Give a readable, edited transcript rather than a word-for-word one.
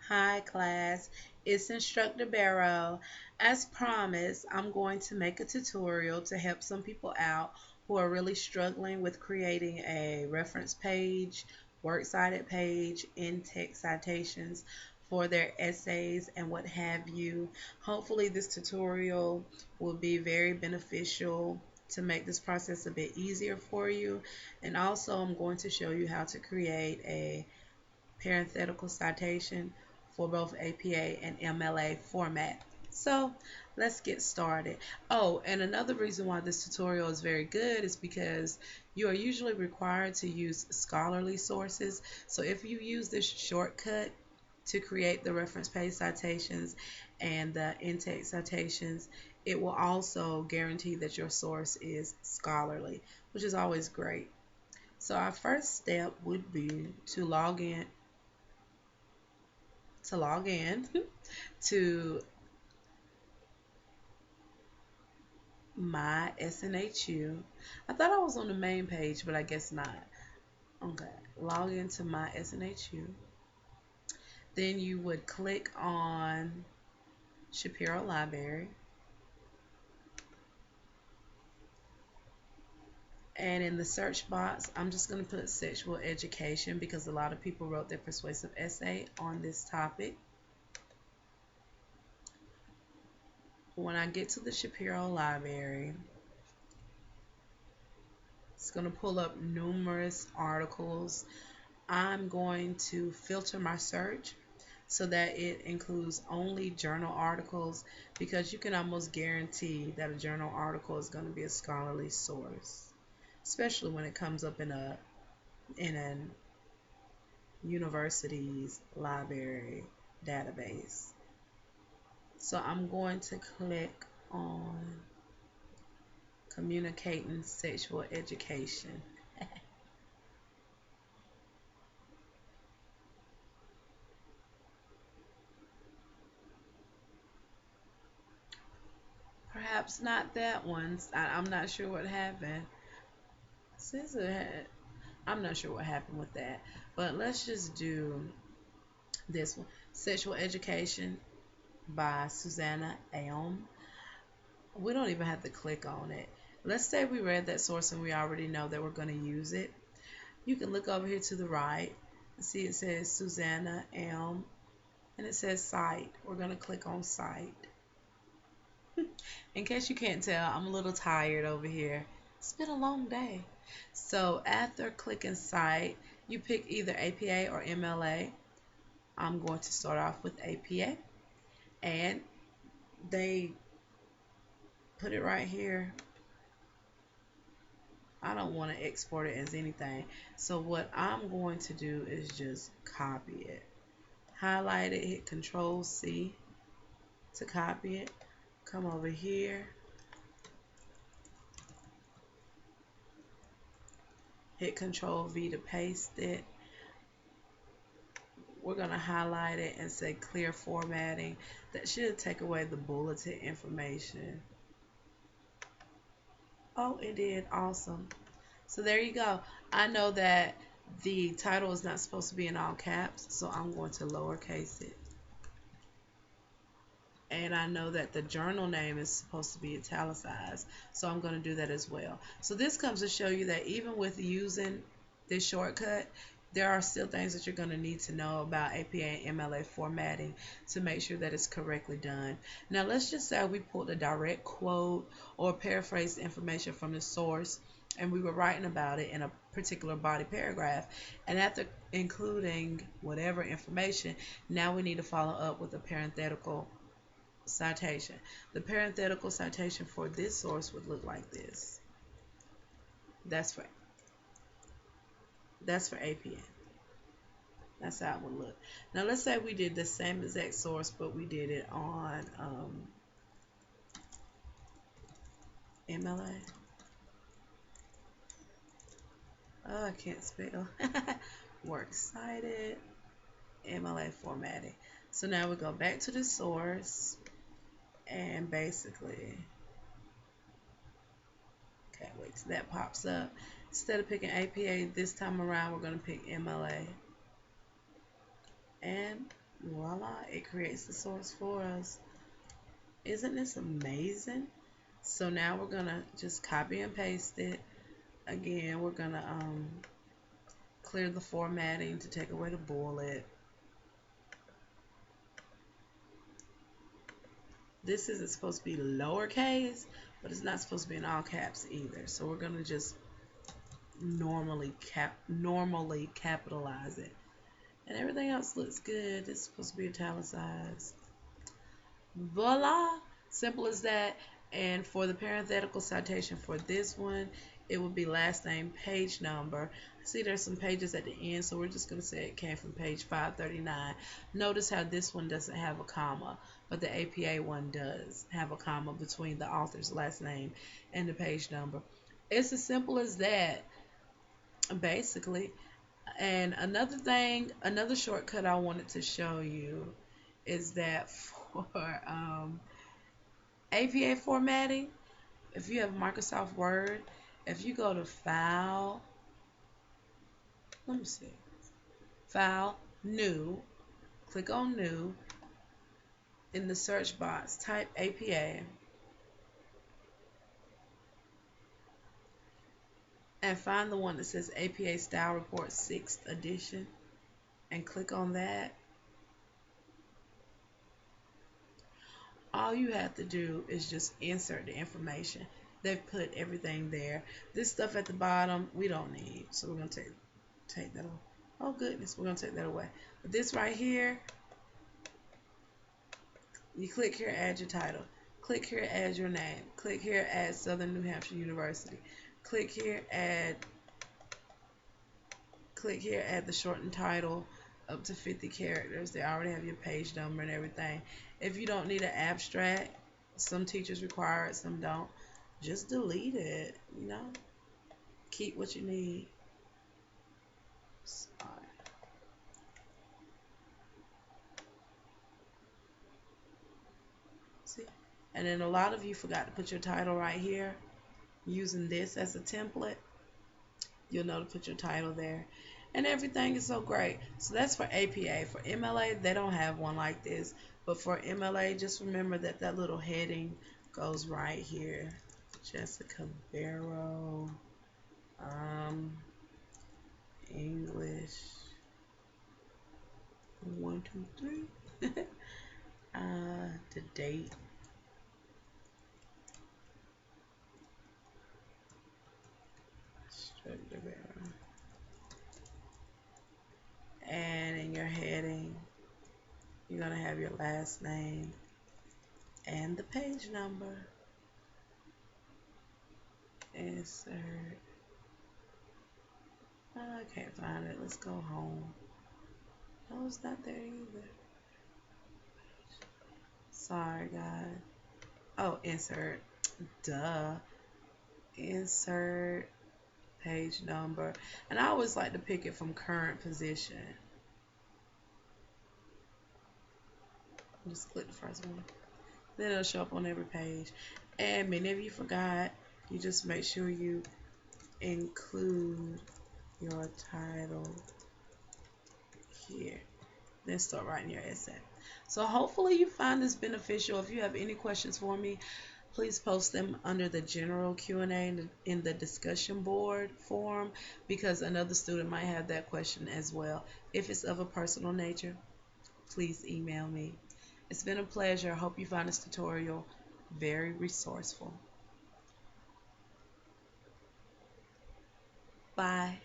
Hi class, it's Instructor Barrow. As promised, I'm going to make a tutorial to help some people out who are really struggling with creating a reference page, works cited page, in-text citations for their essays and what have you. Hopefully this tutorial will be very beneficial to make this process a bit easier for you. And also I'm going to show you how to create a parenthetical citation for both APA and MLA format. So let's get started. Oh, and another reason why this tutorial is very good is because you are usually required to use scholarly sources. So if you use this shortcut to create the reference page citations and the in-text citations, it will also guarantee that your source is scholarly, which is always great. So our first step would be to log in to my SNHU. I thought I was on the main page, but I guess not. Okay, log into my SNHU. Then you would click on Shapiro Library. And in the search box, I'm just going to put sexual education because a lot of people wrote their persuasive essay on this topic. When I get to the Shapiro Library, it's going to pull up numerous articles. I'm going to filter my search so that it includes only journal articles because you can almost guarantee that a journal article is going to be a scholarly source, especially when it comes up in an university's library database. So I'm going to click on communicating sexual education. Perhaps not that one. I'm not sure what happened. Since it had, I'm not sure what happened with that. But let's just do this one. Sexual Education by Susanna Aom. We don't even have to click on it. Let's say we read that source and we already know that we're going to use it. You can look over here to the right. See it says Susanna Aom and it says cite. We're going to click on cite. In case you can't tell, I'm a little tired over here. It's been a long day. So after clicking cite, you pick either APA or MLA. I'm going to start off with APA, and they put it right here. I don't want to export it as anything. So what I'm going to do is just copy it. Highlight it, hit Control C to copy it. Come over here, hit Control V to paste it. We're going to highlight it and say clear formatting. That should take away the bulleted information. Oh, it did. Awesome. So there you go. I know that the title is not supposed to be in all caps, so I'm going to lowercase it. And I know that the journal name is supposed to be italicized, so I'm going to do that as well. So this comes to show you that even with using this shortcut, there are still things that you're going to need to know about APA and MLA formatting to make sure that it's correctly done. Now let's just say we pulled a direct quote or paraphrased information from the source and we were writing about it in a particular body paragraph, and after including whatever information, now we need to follow up with a parenthetical citation. The parenthetical citation for this source would look like this. That's for APN. That's how it would look. Now let's say we did the same exact source, but we did it on MLA. Oh, I can't spell. Works cited, MLA formatting. So now we go back to the source and basically, okay, wait till that pops up. Instead of picking APA this time around, we're going to pick MLA. And Voila, it creates the source for us. Isn't this amazing? So now we're gonna just copy and paste it. Again, we're gonna clear the formatting to take away the bullet. This isn't supposed to be lowercase, but it's not supposed to be in all caps either. So we're gonna just normally capitalize it. And everything else looks good. It's supposed to be italicized. Voila! Simple as that. And for the parenthetical citation for this one, it would be last name, page number. I see there's some pages at the end, so we're just going to say it came from page 539. Notice how this one doesn't have a comma, but the APA one does have a comma between the author's last name and the page number. It's as simple as that, basically. And another thing, another shortcut I wanted to show you is that for APA formatting, if you have Microsoft Word, if you go to File, let me see, File, New, click on New, in the search box, type APA, and find the one that says APA Style Report 6th edition, and click on that. All you have to do is just insert the information. They've put everything there. This stuff at the bottom we don't need, so we're gonna take that off. Oh goodness, we're gonna take that away. But this right here, you click here, add your title. Click here, add your name. Click here, add Southern New Hampshire University. Click here, add the shortened title up to 50 characters. They already have your page number and everything. If you don't need an abstract, some teachers require it, some don't. Just delete it, you know. Keep what you need. Sorry. See? And then a lot of you forgot to put your title right here. Using this as a template, you'll know to put your title there. And everything is so great. So that's for APA. For MLA, they don't have one like this. But for MLA, just remember that that little heading goes right here. Jessica Barrow, English, 1, 2, 3. The date. And in your heading, you're going to have your last name and the page number. Insert. I can't find it. Let's go home. No, it's not there either. Sorry, guys. Oh, insert. Duh. Insert page number. And I always like to pick it from current position. Just click the first one. Then it'll show up on every page. And many of you forgot. You just make sure you include your title here. Then start writing your essay. So hopefully you find this beneficial. If you have any questions for me, please post them under the general Q&A in the discussion board form, because another student might have that question as well. If it's of a personal nature, please email me. It's been a pleasure. I hope you find this tutorial very resourceful. Bye.